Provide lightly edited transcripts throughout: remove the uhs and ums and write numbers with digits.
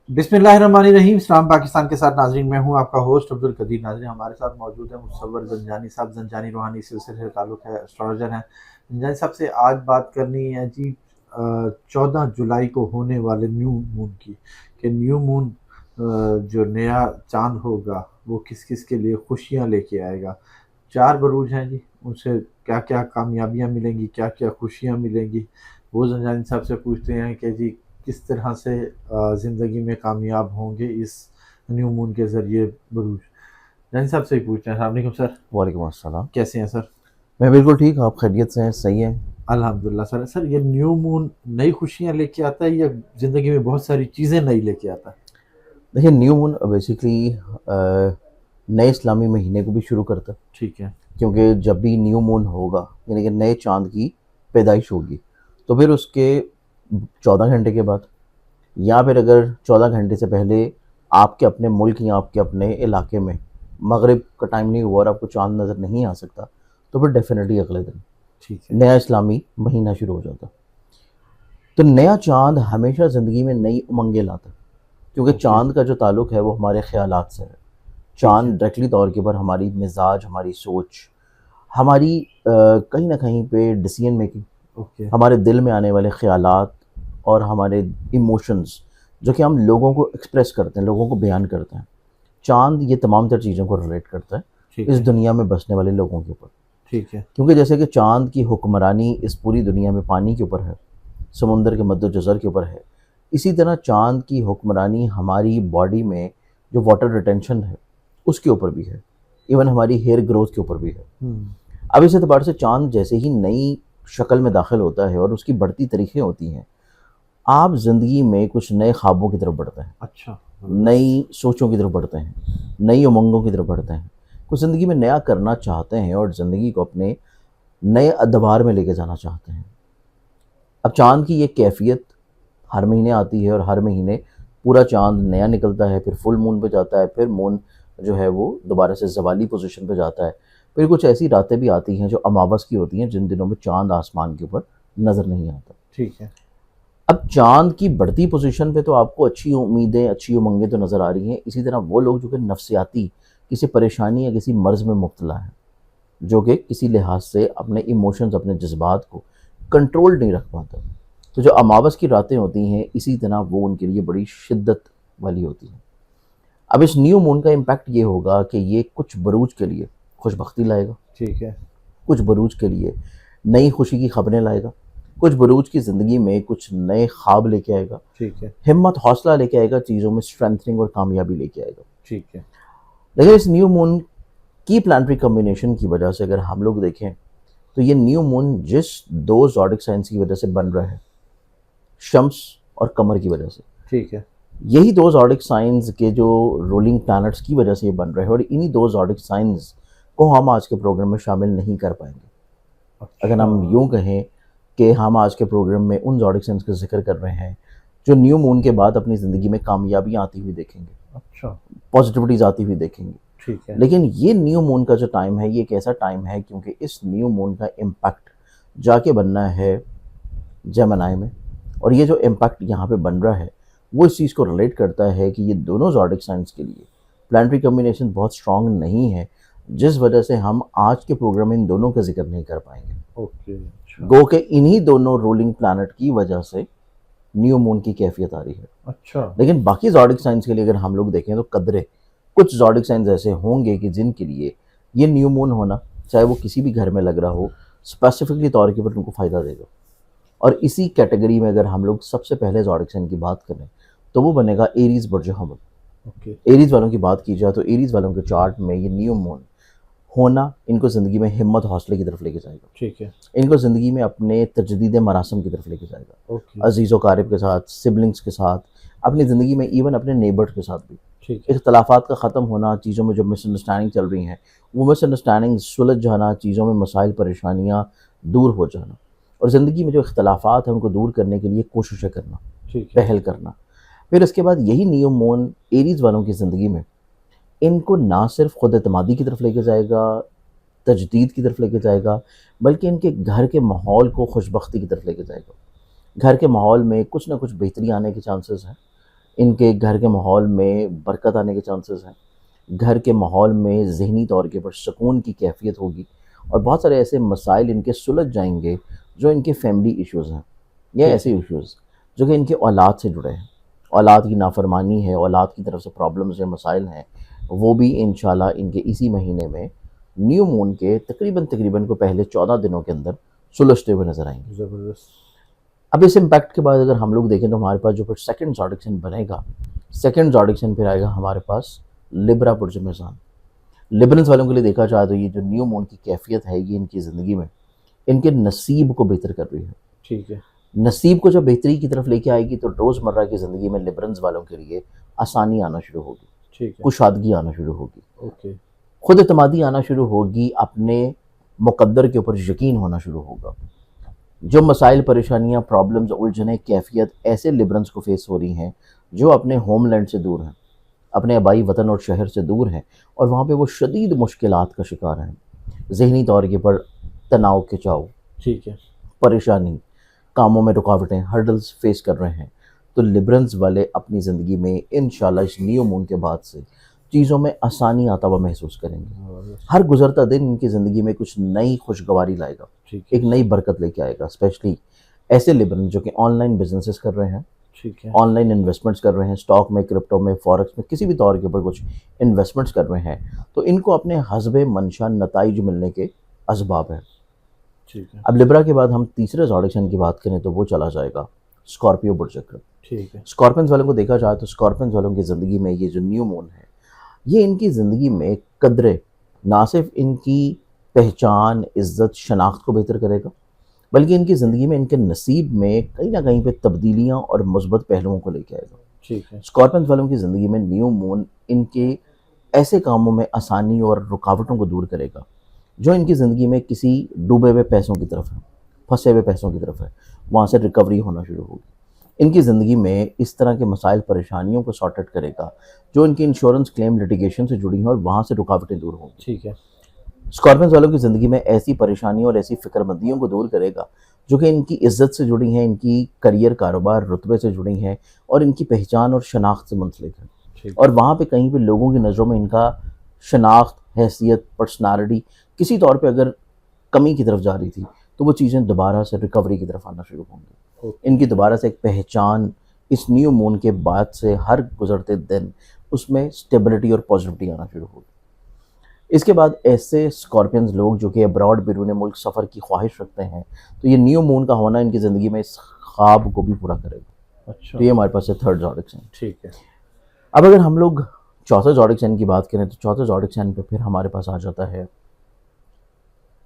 बिस्मिल्लाहिर्रहमानिर्रहीम। इस्लाम पाकिस्तान के साथ नाजरीन, मैं हूं आपका होस्ट अब्दुल कदीर। नाजरीन, हमारे साथ मौजूद है मुसव्वर ज़ंजानी साहब। ज़ंजानी रूहानी सिलसिले से ताल्लुक़ है, एस्ट्रोलॉजर हैं। ज़ंजानी साहब से आज बात करनी है जी 14 जुलाई को होने वाले न्यू मून की, कि न्यू मून जो नया चांद होगा वो किस किस के लिए खुशियां लेके आएगा। 4 बरूज हैं जी, उनसे क्या क्या कामयाबियां मिलेंगी, क्या क्या खुशियां मिलेंगी, वो ज़ंजानी साहब से पूछते हैं कि जी किस तरह से ज़िंदगी में कामयाब होंगे इस न्यू मून के ज़रिए बरूज। ज़ंजानी साहब से ही पूछते हैं। अस्सलाम वालेकुम सर, वालेकुम अस्सलाम। कैसे हैं सर? मैं बिल्कुल ठीक, आप खैरियत से हैं? सही है। अल्हम्दुलिल्लाह सर। सर, ये न्यू मून नई खुशियां लेके आता है या ज़िंदगी में बहुत सारी चीज़ें नई लेके आता है? देखिए, न्यू मून बेसिकली नए इस्लामी महीने को भी शुरू करता है, ठीक है। क्योंकि जब भी न्यू मून होगा यानी कि नए चांद की पैदाइश होगी, तो फिर उसके 14 घंटे के बाद या फिर अगर 14 घंटे से पहले आपके अपने मुल्क या आपके अपने इलाके में मगरिब का टाइम नहीं हुआ और आपको चांद नज़र नहीं आ सकता, तो फिर डेफिनेटली अगले दिन ठीक है। नया इस्लामी महीना शुरू हो जाता। तो नया चांद हमेशा ज़िंदगी में नई उमंगें लाता है, क्योंकि ओके। चांद का जो ताल्लुक़ है वो हमारे ख़यालात से है। ठीक चांद है। डायरेक्टली तौर के ऊपर हमारी मिजाज, हमारी सोच, हमारी कहीं ना कहीं पे डिसीजन मेकिंग, ओके। हमारे दिल में आने वाले ख़यालात और हमारे इमोशंस जो कि हम लोगों को एक्सप्रेस करते हैं, लोगों को बयान करते हैं, चांद ये तमाम तर चीज़ों को रिलेट करता है ठीक इस है। दुनिया में बसने वाले लोगों के ऊपर। ठीक है। क्योंकि जैसे कि चांद की हुक्मरानी इस पूरी दुनिया में पानी के ऊपर है, समुंदर के मद्दोजज़र के ऊपर है, इसी तरह चांद की हुक्मरानी हमारी बॉडी में जो वाटर रिटेंशन है उसके ऊपर भी है, इवन हमारी हेयर ग्रोथ के ऊपर भी है। अब इस एतबार से चांद जैसे ही नई शक्ल में दाखिल होता है और उसकी बढ़ती तरीक़ें होती हैं, आप ज़िंदगी में कुछ नए ख्वाबों की तरफ बढ़ते हैं, अच्छा। नई सोचों की तरफ बढ़ते हैं, नई उमंगों की तरफ बढ़ते हैं, कुछ ज़िंदगी में नया करना चाहते हैं और ज़िंदगी को अपने नए अदवार में लेके जाना चाहते हैं। अब चाँद की ये कैफ़ियत हर महीने आती है और हर महीने पूरा चाँद नया निकलता है, फिर फुल मून पे जाता है, फिर मून जो है वो दोबारा से ज़वाली पोज़ीशन पे जाता है। फिर कुछ ऐसी रातें भी आती हैं जो अमावस की होती हैं, जिन दिनों में चाँद आसमान के ऊपर नज़र नहीं आता। ठीक है। अब चाँद की बढ़ती पोज़ीशन पे तो आपको अच्छी उम्मीदें, अच्छी उमंगें तो नज़र आ रही हैं। इसी तरह वो लोग जो कि नफ़सियाती किसी परेशानी या किसी मर्ज़ में मुब्तला हैं, जो कि किसी लिहाज से अपने इमोशंस, अपने जज्बात को कंट्रोल नहीं रख पाता, तो जो अमावस की रातें होती हैं इसी तरह वो उनके लिए बड़ी शिद्दत वाली होती हैं। अब इस न्यू मून का इम्पैक्ट ये होगा कि ये कुछ बरूज के लिए खुशबख्ती लाएगा, ठीक है। कुछ बरूज के लिए नई खुशी की खबरें लाएगा, कुछ बरूज की ज़िंदगी में कुछ नए ख्वाब लेके आएगा, ठीक है। हिम्मत हौसला लेके आएगा, चीज़ों में स्ट्रेंथनिंग और कामयाबी लेके आएगा। ठीक है। लेकिन इस न्यू मून की प्लानिटरी कम्बिनेशन की वजह से अगर हम लोग देखें तो ये न्यू मून जिस दो ज़ोडिक साइंस की वजह से बन रहा है, शम्स और कमर की वजह से, ठीक है। यही दो ज़ोडिक साइंस के जो रूलिंग प्लैनेट्स की वजह से ये बन रहा है, और इन्हीं दो ज़ोडिक साइंस को हम आज के प्रोग्राम में शामिल नहीं कर पाएंगे। अगर हम यूँ कहें कि हम आज के प्रोग्राम में उन ज़ोडिक साइंस का जिक्र कर रहे हैं जो न्यू मून के बाद अपनी ज़िंदगी में कामयाबियाँ आती हुई देखेंगे, अच्छा। पॉजिटिविटीज़ आती हुई देखेंगे। ठीक है। लेकिन ये न्यू मून का जो टाइम है ये एक ऐसा टाइम है क्योंकि इस न्यू मून का इम्पैक्ट जाके बनना है जेमिनी में, और ये जो इम्पैक्ट यहाँ पे बन रहा है वो इस चीज़ को रिलेट करता है कि ये दोनों ज़ोडिक साइंस के लिए प्लानिटरी कम्बिनेशन बहुत स्ट्रॉन्ग नहीं है, जिस वजह से हम आज के प्रोग्राम में इन दोनों का जिक्र नहीं कर पाएंगे। ओके। अच्छा। गो के इन्हीं दोनों रूलिंग प्लानट की वजह से न्यू मून की कैफियत आ रही है। अच्छा। लेकिन बाकी ज़ोडिक साइंस के लिए अगर हम लोग देखें तो कदरे कुछ ज़ोडिक साइंस ऐसे होंगे कि जिनके लिए ये न्यू मून होना, चाहे वो किसी भी घर में लग रहा हो, स्पेसिफिकली तौर के ऊपर उनको फ़ायदा देगा। और इसी कैटेगरी में अगर हम लोग सबसे पहले ज़ोडिक साइन की बात करें तो वो बनेगा एरीज़ बुर्ज हमल। ओके। एरीज़ वालों की बात की जाए तो एरीज़ वालों के चार्ट में ये न्यू मून होना इनको ज़िंदगी में हिम्मत हौसले की तरफ लेके जाएगा, ठीक है। इनको ज़िंदगी में अपने तजदीद मरासम की तरफ लेके जाएगा, ओके। अजीज़ व क़ारिब के साथ, सिबलिंग्स के साथ, अपनी ज़िंदगी में इवन अपने नेबर्स के साथ भी ठीक है। इख्तलाफात का ख़त्म होना, चीज़ों में जो मिसअंडरस्टैंडिंग चल रही हैं वो मिसअंडरस्टैंडिंग सुलझ जाना, चीज़ों में मसाइल परेशानियाँ दूर हो जाना, और ज़िंदगी में जो इख्तलाफात हैं उनको दूर करने के लिए कोशिशें करना, ठीक है। पहल करना। फिर इसके बाद यही न्यू मून एरीज़ वालों की ज़िंदगी में इनको ना सिर्फ खुद एतमादी की तरफ लेके जाएगा, तजदीद की तरफ लेके जाएगा, बल्कि इनके घर के माहौल को खुशबख्ती की तरफ लेके जाएगा। घर के माहौल में कुछ ना कुछ बेहतरी आने के चांसेस हैं, ان کے گھر کے ماحول میں برکت آنے کے چانسز ہیں، گھر کے ماحول میں ذہنی طور کے پر سکون کی کیفیت ہوگی، اور بہت سارے ایسے مسائل ان کے سلجھ جائیں گے جو ان کے فیملی ایشوز ہیں یا ٹھیک ایسے ہے ایشوز جو کہ ان کے اولاد سے جڑے ہیں، اولاد کی نافرمانی ہے، اولاد کی طرف سے پرابلمز یا مسائل ہیں، وہ بھی انشاءاللہ ان کے اسی مہینے میں نیو مون کے تقریباً کو پہلے 14 دنوں کے اندر سلجھتے ہوئے نظر آئیں گے۔ زبردست اب اس امپیکٹ کے بعد اگر ہم لوگ دیکھیں تو ہمارے پاس جو پھر سیکنڈ زوڈکسن بنے گا، سیکنڈ زوڈکسن پھر آئے گا ہمارے پاس لبرا برج میزان۔ لبرنس والوں کے لیے دیکھا جائے تو یہ جو نیو مون کی کیفیت ہے یہ ان کی زندگی میں ان کے نصیب کو بہتر کر رہی ہے۔ ٹھیک ہے نصیب کو جب بہتری کی طرف لے کے آئے گی تو روزمرہ کی زندگی میں لبرنس والوں کے لیے آسانی آنا شروع ہوگی، ٹھیک ہے کشادگی آنا شروع ہوگی، اوکے خود اعتمادی آنا شروع ہوگی، اپنے مقدر کے اوپر یقین ہونا شروع ہوگا۔ جو مسائل، پریشانیاں، پرابلمز، الجھنیں، کیفیت ایسے لبرنس کو فیس ہو رہی ہیں جو اپنے ہوم لینڈ سے دور ہیں، اپنے آبائی وطن اور شہر سے دور ہیں، اور وہاں پہ وہ شدید مشکلات کا شکار ہیں، ذہنی طور کے پر تناؤ کے چاؤ، ٹھیک ہے پریشانی، کاموں میں رکاوٹیں، ہرڈلز فیس کر رہے ہیں، تو لبرنس والے اپنی زندگی میں انشاءاللہ اس نیو مون کے بعد سے چیزوں میں آسانی آتا ہوا محسوس کریں گے۔ ہر گزرتا دن ان کی زندگی میں کچھ نئی خوشگواری لائے گا، ٹھیک ہے ایک نئی برکت لے کے آئے گا، اسپیشلی ایسے لبرنس جو کہ آن لائن بزنسز کر رہے ہیں، ٹھیک ہے آن لائن انویسٹمنٹس کر رہے ہیں، اسٹاک میں، کرپٹو میں، فورکس میں، کسی بھی طور کے اوپر کچھ انویسٹمنٹس کر رہے ہیں، تو ان کو اپنے حسب منشا نتائج ملنے کے اسباب ہیں۔ ٹھیک ہے اب لبرا کے بعد ہم تیسرے زوڈکشن کی بات کریں تو وہ چلا جائے گا اسکارپیو برج چکر۔ ٹھیک ہے اسکارپینز والوں کو دیکھا جائے تو اسکارپینز والوں کی زندگی میں یہ جو نیو مون ہے یہ ان کی زندگی میں قدرے نہ صرف ان کی پہچان، عزت، شناخت کو بہتر کرے گا، بلکہ ان کی زندگی میں ان کے نصیب میں کہیں نہ کہیں پہ تبدیلیاں اور مثبت پہلوؤں کو لے کے آئے گا۔ ٹھیک ہے اسکارپینز والوں کی زندگی میں نیو مون ان کے ایسے کاموں میں آسانی اور رکاوٹوں کو دور کرے گا جو ان کی زندگی میں کسی ڈوبے ہوئے پیسوں کی طرف ہے، پھنسے ہوئے پیسوں کی طرف ہے، وہاں سے ریکوری ہونا شروع ہوگی۔ ان کی زندگی میں اس طرح کے مسائل، پریشانیوں کو سارٹ آؤٹ کرے گا جو ان کی انشورنس کلیم لٹیگیشن سے جڑی ہیں اور وہاں سے رکاوٹیں دور ہوں گی۔ ٹھیک ہے اسکارپینز والوں کی زندگی میں ایسی پریشانیوں اور ایسی فکر مندیوں کو دور کرے گا جو کہ ان کی عزت سے جڑی ہیں، ان کی کریئر، کاروبار، رتبے سے جڑی ہیں اور ان کی پہچان اور شناخت سے منسلک ہیں، ٹھیک اور وہاں پہ کہیں پہ لوگوں کی نظروں میں ان کا شناخت، حیثیت، پرسنالٹی کسی طور پہ اگر کمی کی طرف جا رہی تھی تو وہ چیزیں دوبارہ سے ریکوری کی طرف آنا شروع ہوں گی۔ ان کی دوبارہ سے ایک پہچان اس نیو مون کے بعد سے ہر گزرتے دن اس میں سٹیبلٹی اور پازیٹیوٹی آنا شروع ہوگی۔ اس کے بعد ایسے اسکارپینز لوگ جو کہ ابراڈ بیرون ملک سفر کی خواہش رکھتے ہیں تو یہ نیو مون کا ہونا ان کی زندگی میں اس خواب کو بھی پورا کرے گا۔ اچھا تو یہ ہمارے پاس ہے تھرڈ زوڈکشن۔ ٹھیک ہے اب اگر ہم لوگ چوتھے زوڈکشن کی بات کریں تو چوتھے زوڈکشن پہ پھر ہمارے پاس آ جاتا ہے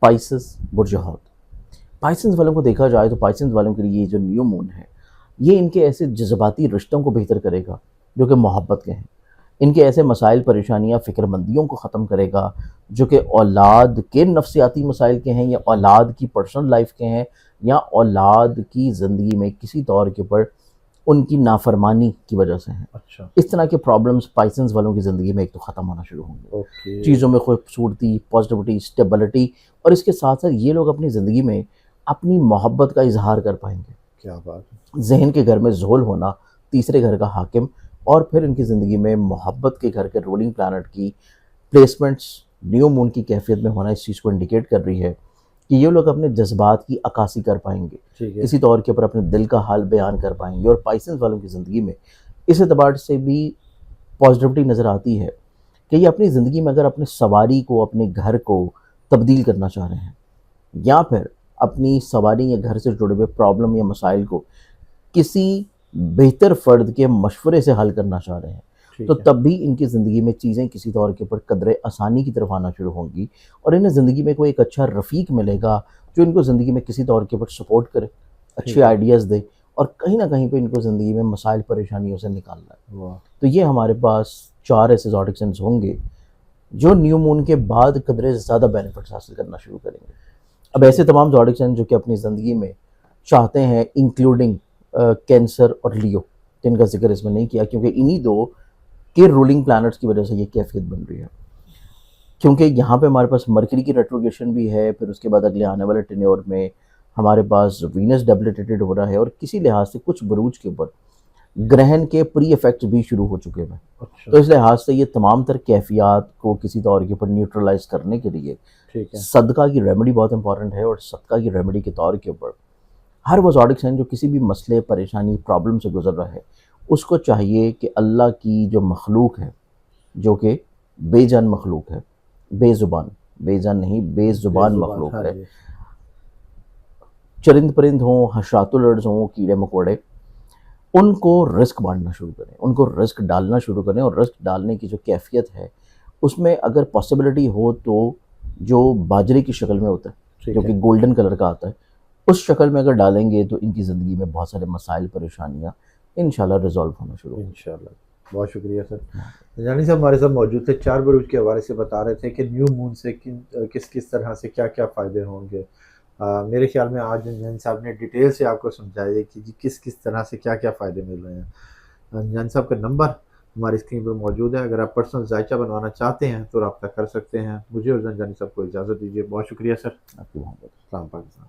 پائسس برج حوت۔ پائسنز والوں کو دیکھا جائے تو پائسنز والوں کے لیے یہ جو نیو مون ہے یہ ان کے ایسے جذباتی رشتوں کو بہتر کرے گا جو کہ محبت کے ہیں، ان کے ایسے مسائل، پریشانیاں، فکر مندیوں کو ختم کرے گا جو کہ اولاد کے نفسیاتی مسائل کے ہیں یا اولاد کی پرسنل لائف کے ہیں یا اولاد کی زندگی میں کسی طور کے اوپر ان کی نافرمانی کی وجہ سے ہیں۔ اچھا اس طرح کے پرابلمز پائسنز والوں کی زندگی میں ایک تو ختم ہونا شروع ہوں گے، اوکے چیزوں میں خوبصورتی، پازیٹیوٹی، سٹیبلٹی، اور اس کے ساتھ ساتھ یہ لوگ اپنی زندگی میں اپنی محبت کا اظہار کر پائیں گے۔ کیا بات ہے ذہن کے گھر میں ذہول ہونا، تیسرے گھر کا حاکم، اور پھر ان کی زندگی میں محبت کے گھر کے رولنگ پلانٹ کی پلیسمنٹس نیو مون کی کیفیت میں ہونا اس چیز کو انڈیکیٹ کر رہی ہے کہ یہ لوگ اپنے جذبات کی عکاسی کر پائیں گے، ٹھیک ہے کسی طور کے اوپر اپنے دل کا حال بیان کر پائیں گے، اور پائسنز والوں کی زندگی میں اس اعتبار سے بھی پازیٹیوٹی نظر آتی ہے کہ یہ اپنی زندگی میں اگر اپنے سواری کو، اپنے گھر کو تبدیل کرنا چاہ رہے ہیں یا پھر اپنی سواری یا گھر سے جڑے ہوئے پرابلم یا مسائل کو کسی بہتر فرد کے مشورے سے حل کرنا چاہ رہے ہیں ٹھیک تو ہے تب بھی ان کی زندگی میں چیزیں کسی طور کے اوپر قدرے آسانی کی طرف آنا شروع ہوں گی، اور انہیں زندگی میں کوئی ایک اچھا رفیق ملے گا جو ان کو زندگی میں کسی طور کے اوپر سپورٹ کرے، ٹھیک اچھے ہے آئیڈیاز دے، اور کہیں نہ کہیں پہ ان کو زندگی میں مسائل، پریشانیوں سے نکالنا ہے۔ واہ تو یہ ہمارے پاس 4 ایسے زوڈکشنز ہوں گے جو نیو مون کے بعد قدرے زیادہ بینیفٹس حاصل کرنا شروع کریں گے۔ اب ایسے تمام زوڈکشن جو کہ اپنی زندگی میں چاہتے ہیں، انکلوڈنگ کینسر اور لیو، جن کا ذکر اس میں نہیں کیا کیونکہ انہی دو کے رولنگ پلانٹس کی وجہ سے یہ کیفیت بن رہی ہے، کیونکہ یہاں پہ ہمارے پاس مرکری کی ریٹروگیشن بھی ہے، پھر اس کے بعد اگلے آنے والے ٹینیور میں ہمارے پاس وینس ڈیبلیٹیٹڈ ہو رہا ہے، اور کسی لحاظ سے کچھ بروج کے اوپر ग्रहण के प्री इफेक्ट्स भी शुरू हो चुके हैं। अच्छा तो इस लिहाज से ये तमाम तर कैफियत को किसी तौर के ऊपर न्यूट्रलाइज करने के लिए ठीक है सदका की रेमेडी बहुत इंपॉर्टेंट है। और सदका की रेमेडी के तौर के ऊपर हर वो ज़ोडिक साइन जो किसी भी मसले, परेशानी, प्रॉब्लम से गुजर रहा है, उसको चाहिए कि अल्लाह की जो मखलूक है, जो कि बेजान मखलूक है, बेज़ुबान, बेजान नहीं बेज़ुबान बेजुबान मखलूक हाँ है, जी चरिंद परिंद हों, हशरातुल अर्ज़ हों, कीड़े मकोड़े, उनको रिस्क बांटना शुरू करें, उनको रिस्क डालना शुरू करें। और रिस्क डालने की जो कैफियत है उसमें अगर पॉसिबिलिटी हो तो जो बाजरे की शक्ल में होता है, ठीक जो है कि गोल्डन कलर का आता है, उस शक्ल में अगर डालेंगे तो इनकी ज़िंदगी में बहुत सारे मसाइल, परेशानियाँ इंशाल्लाह रिजॉल्व होना शुरू होंगे। इंशाल्लाह बहुत शुक्रिया सर। जानी साहब हमारे साथ मौजूद थे, चार बरूज के हवाले से बता रहे थे कि न्यू मून से किस किस तरह से क्या क्या फ़ायदे होंगे। मेरे ख्याल में आज जानी साहब ने डिटेल से आपको समझाया कि जी किस किस तरह से क्या क्या फ़ायदे मिल रहे हैं। जानी साहब का नंबर हमारी स्क्रीन पर मौजूद है, अगर आप पर्सनल जायचा बनवाना चाहते हैं तो रब्ता कर सकते हैं। मुझे और जानी साहब को इजाज़त दीजिए, बहुत शुक्रिया सर। आपकी मोहब्बत। सलाम पाकिस्तान।